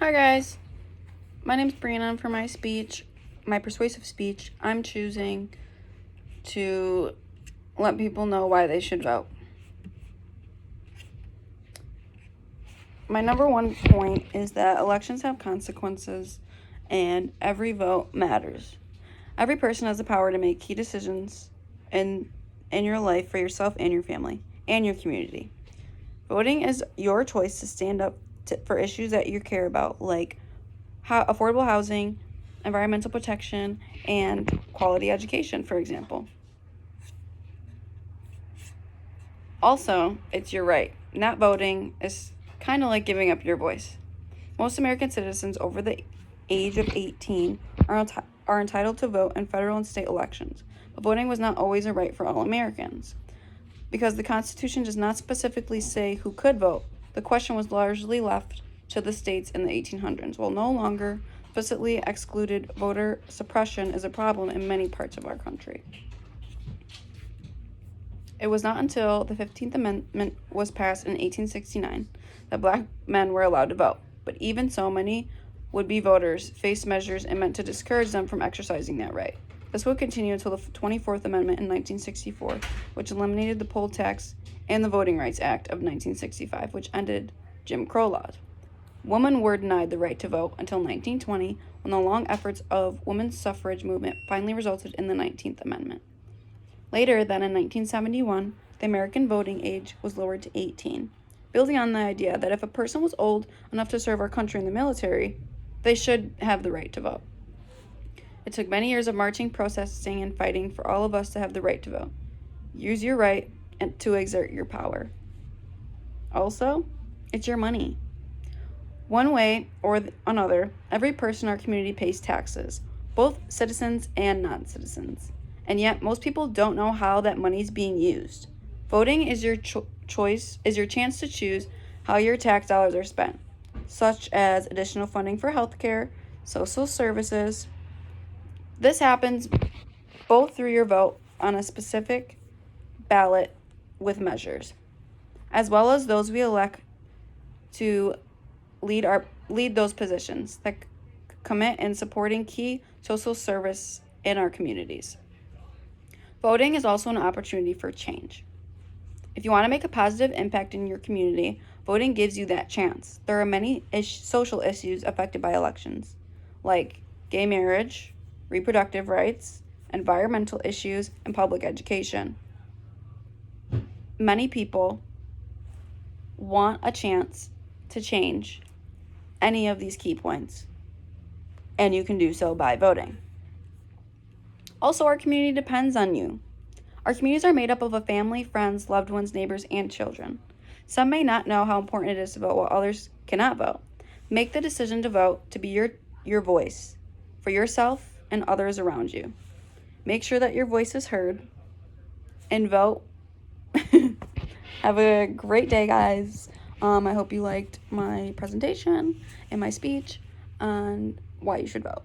Hi guys, my name's Brianna. For my persuasive speech, I'm choosing to let people know why they should vote. My number one point is that elections have consequences and every vote matters. Every person has the power to make key decisions in your life for yourself and your family and your community. Voting is your choice to stand up for issues that you care about, like affordable housing, environmental protection, and quality education, for example. Also, it's your right. Not voting is kind of like giving up your voice. Most American citizens over the age of 18 are entitled to vote in federal and state elections, but voting was not always a right for all Americans. Because the Constitution does not specifically say who could vote, the question was largely left to the states in the 1800s. While no longer explicitly excluded, voter suppression is a problem in many parts of our country. It was not until the 15th Amendment was passed in 1869 that black men were allowed to vote. But even so, many would-be voters faced measures meant to discourage them from exercising that right. This would continue until the 24th Amendment in 1964, which eliminated the poll tax, and the Voting Rights Act of 1965, which ended Jim Crow laws. Women were denied the right to vote until 1920, when the long efforts of women's suffrage movement finally resulted in the 19th Amendment. Later, then in 1971, the American voting age was lowered to 18, building on the idea that if a person was old enough to serve our country in the military, they should have the right to vote. It took many years of marching, protesting, and fighting for all of us to have the right to vote. Use your right and to exert your power. Also, it's your money. One way or another, every person in our community pays taxes, both citizens and non-citizens. And yet, most people don't know how that money is being used. Voting is your your chance to choose how your tax dollars are spent, such as additional funding for healthcare, social services. This happens both through your vote on a specific ballot with measures, as well as those we elect to lead those positions that commit in supporting key social service in our communities. Voting is also an opportunity for change. If you want to make a positive impact in your community, voting gives you that chance. There are many social issues affected by elections, like gay marriage, reproductive rights, environmental issues, and public education. Many people want a chance to change any of these key points, and you can do so by voting. Also, our community depends on you. Our communities are made up of a family, friends, loved ones, neighbors, and children. Some may not know how important it is to vote, while others cannot vote. Make the decision to vote to be your voice for yourself and others around you. Make sure that your voice is heard and vote. Have a great day, guys. I hope you liked my presentation and my speech on why you should vote.